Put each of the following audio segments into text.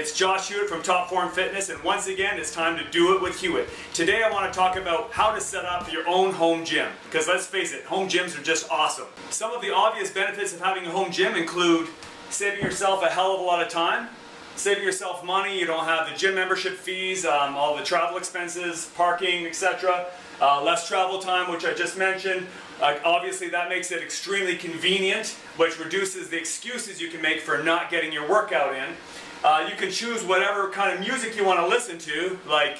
it's Josh Hewitt from Top Form Fitness, and once again, it's time to do it with Hewitt. Today I want to talk about how to set up your own home gym, because let's face it, home gyms are just awesome. Some of the obvious benefits of having a home gym include saving yourself a hell of a lot of time, saving yourself money. You don't have the gym membership fees, all the travel expenses, parking, etc. Less travel time, which I just mentioned. Obviously that makes it extremely convenient, which reduces the excuses you can make for not getting your workout in. You can choose whatever kind of music you want to listen to, like...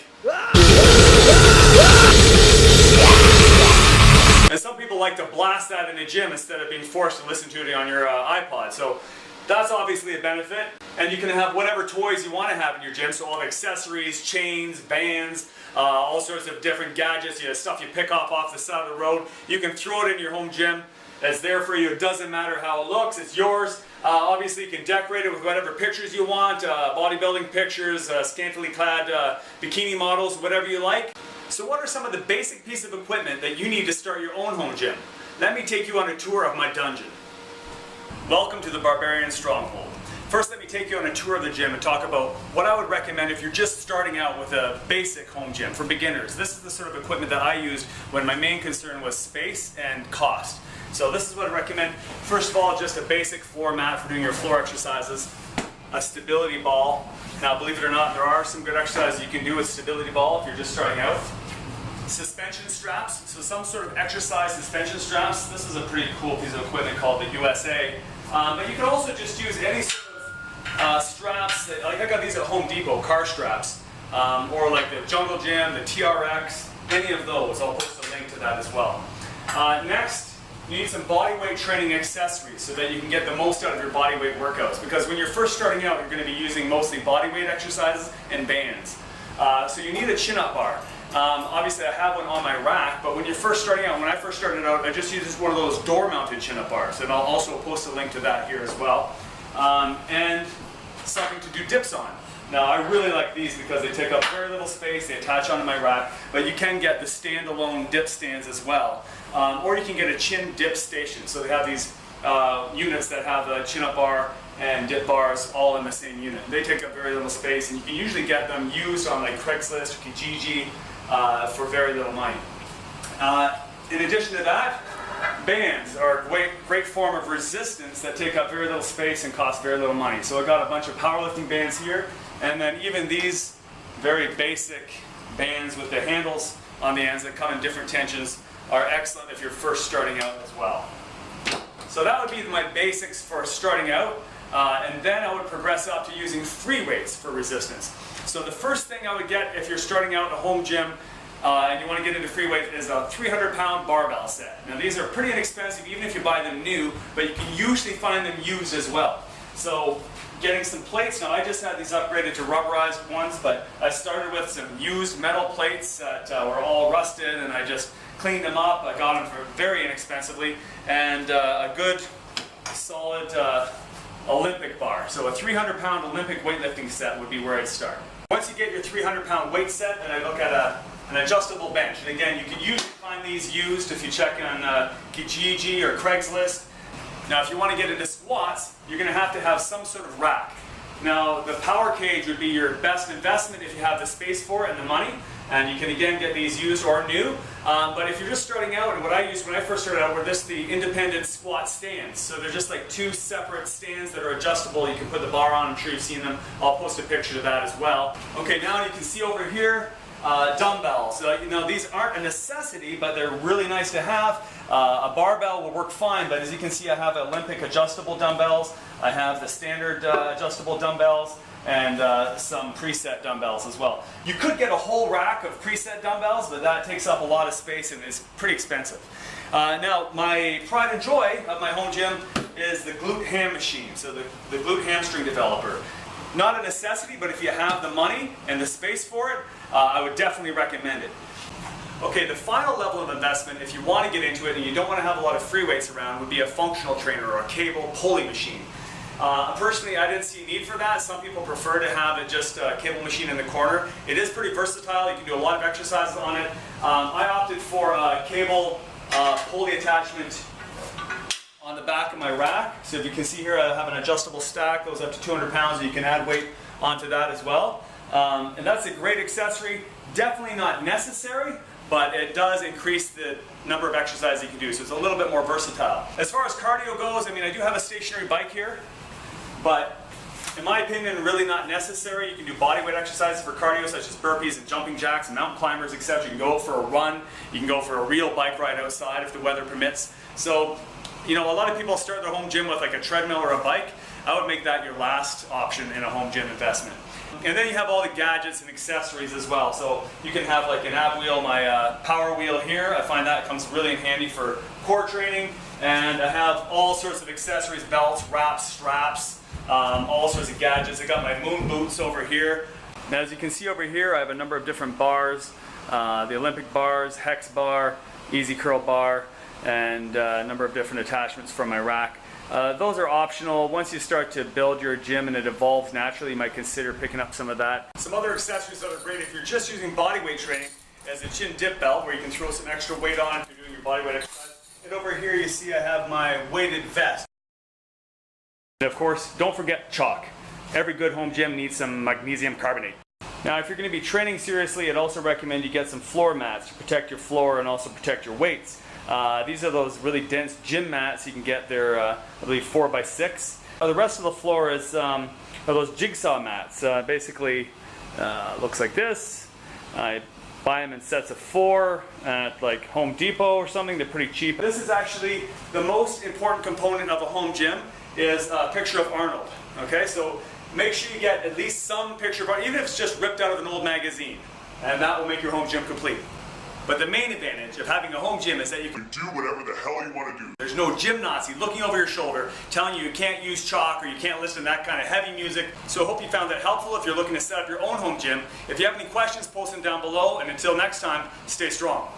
And some people like to blast that in the gym instead of being forced to listen to it on your iPod. So that's obviously a benefit. And you can have whatever toys you want to have in your gym, so all the accessories, chains, bands, all sorts of different gadgets, stuff you pick off the side of the road. You can throw it in your home gym. It's there for you. It doesn't matter how it looks. It's yours. Obviously, you can decorate it with whatever pictures you want, bodybuilding pictures, scantily clad bikini models, whatever you like. So what are some of the basic pieces of equipment that you need to start your own home gym? Let me take you on a tour of my dungeon. Welcome to the Barbarian Stronghold. First, let me take you on a tour of the gym and talk about what I would recommend if you're just starting out with a basic home gym for beginners. This is the sort of equipment that I used when my main concern was space and cost. So this is what I recommend. First of all, just a basic floor mat for doing your floor exercises, a stability ball. Now, believe it or not, there are some good exercises you can do with stability ball if you're just starting out. Suspension straps, so some sort of exercise suspension straps. This is a pretty cool piece of equipment called the USA. But you can also just use any sort of straps, like I got these at Home Depot, car straps, or like the Jungle Gym, the TRX, any of those. I'll post a link to that as well. Next, you need some bodyweight training accessories so that you can get the most out of your bodyweight workouts. Because when you're first starting out, you're going to be using mostly bodyweight exercises and bands. So you need a chin-up bar. Obviously I have one on my rack, but when you're first starting out, when I first started out, I just used one of those door-mounted chin-up bars, and I'll also post a link to that here as well. And something to do dips on. Now I really like these because they take up very little space, they attach onto my rack, but you can get the standalone dip stands as well. Or you can get a chin dip station. So they have these units that have a chin-up bar and dip bars all in the same unit. They take up very little space, and you can usually get them used on like Craigslist or Kijiji for very little money. In addition to that, bands are a great form of resistance that take up very little space and cost very little money. So I got a bunch of powerlifting bands here, and then even these very basic bands with the handles on the ends that come in different tensions are excellent if you're first starting out as well. So that would be my basics for starting out, and then I would progress up to using free weights for resistance. So the first thing I would get if you're starting out in a home gym and you want to get into free weight is a 300-pound barbell set. Now these are pretty inexpensive even if you buy them new, but you can usually find them used as well. So getting some plates, now I just had these upgraded to rubberized ones, but I started with some used metal plates that were all rusted, and I just cleaned them up. I got them for very inexpensively, and a good solid Olympic bar. So a 300-pound Olympic weightlifting set would be where I'd start. Once you get your 300-pound weight set, then I look at an adjustable bench. And again, you can usually find these used if you check on Kijiji or Craigslist. Now if you want to get into squats, you're going to have some sort of rack. Now the power cage would be your best investment if you have the space for it and the money. And you can again get these used or new. But if you're just starting out, and what I used when I first started out were the independent squat stands. So they're just like two separate stands that are adjustable. You can put the bar on. I'm sure you've seen them. I'll post a picture of that as well. Okay, now you can see over here dumbbells. These aren't a necessity, but they're really nice to have. A barbell will work fine, but as you can see, I have Olympic adjustable dumbbells. I have the standard adjustable dumbbells, and some preset dumbbells as well. You could get a whole rack of preset dumbbells, but that takes up a lot of space and is pretty expensive. Now, my pride and joy of my home gym is the glute ham machine, so the glute hamstring developer. Not a necessity, but if you have the money and the space for it, I would definitely recommend it. Okay, the final level of investment, if you want to get into it and you don't want to have a lot of free weights around, would be a functional trainer or a cable pulley machine. Personally, I didn't see a need for that. Some people prefer to have it just a cable machine in the corner. It is pretty versatile. You can do a lot of exercises on it. I opted for a cable pulley attachment on the back of my rack. So if you can see here, I have an adjustable stack, goes up to 200 pounds. You can add weight onto that as well. And that's a great accessory. Definitely not necessary, but it does increase the number of exercises you can do, so it's a little bit more versatile. As far as cardio goes, I mean, I do have a stationary bike here, but in my opinion, really not necessary. You can do bodyweight exercises for cardio, such as burpees and jumping jacks and mountain climbers, etc. You can go for a run, you can go for a real bike ride outside if the weather permits. So, you know, a lot of people start their home gym with like a treadmill or a bike. I would make that your last option in a home gym investment. And then you have all the gadgets and accessories as well. So you can have like an ab wheel, my power wheel here. I find that comes really in handy for core training. And I have all sorts of accessories, belts, wraps, straps, all sorts of gadgets. I got my moon boots over here. Now as you can see over here, I have a number of different bars. The Olympic bars, hex bar, easy curl bar, and a number of different attachments for my rack. Those are optional. Once you start to build your gym and it evolves naturally, you might consider picking up some of that. Some other accessories that are great if you're just using bodyweight training is a chin dip belt where you can throw some extra weight on if you're doing your bodyweight exercise. And over here you see I have my weighted vest. And of course, don't forget chalk. Every good home gym needs some magnesium carbonate. Now if you're going to be training seriously, I'd also recommend you get some floor mats to protect your floor and also protect your weights. These are those really dense gym mats. You can get there, I believe, 4x6. The rest of the floor is are those jigsaw mats. Basically, looks like this. I buy them in sets of 4 at like Home Depot or something. They're pretty cheap. This is actually the most important component of a home gym, is a picture of Arnold. Okay, so make sure you get at least some picture of Arnold, even if it's just ripped out of an old magazine, and that will make your home gym complete. But the main advantage of having a home gym is that you can do whatever the hell you want to do. There's no gym Nazi looking over your shoulder telling you you can't use chalk or you can't listen to that kind of heavy music. So I hope you found that helpful if you're looking to set up your own home gym. If you have any questions, post them down below, and until next time, stay strong.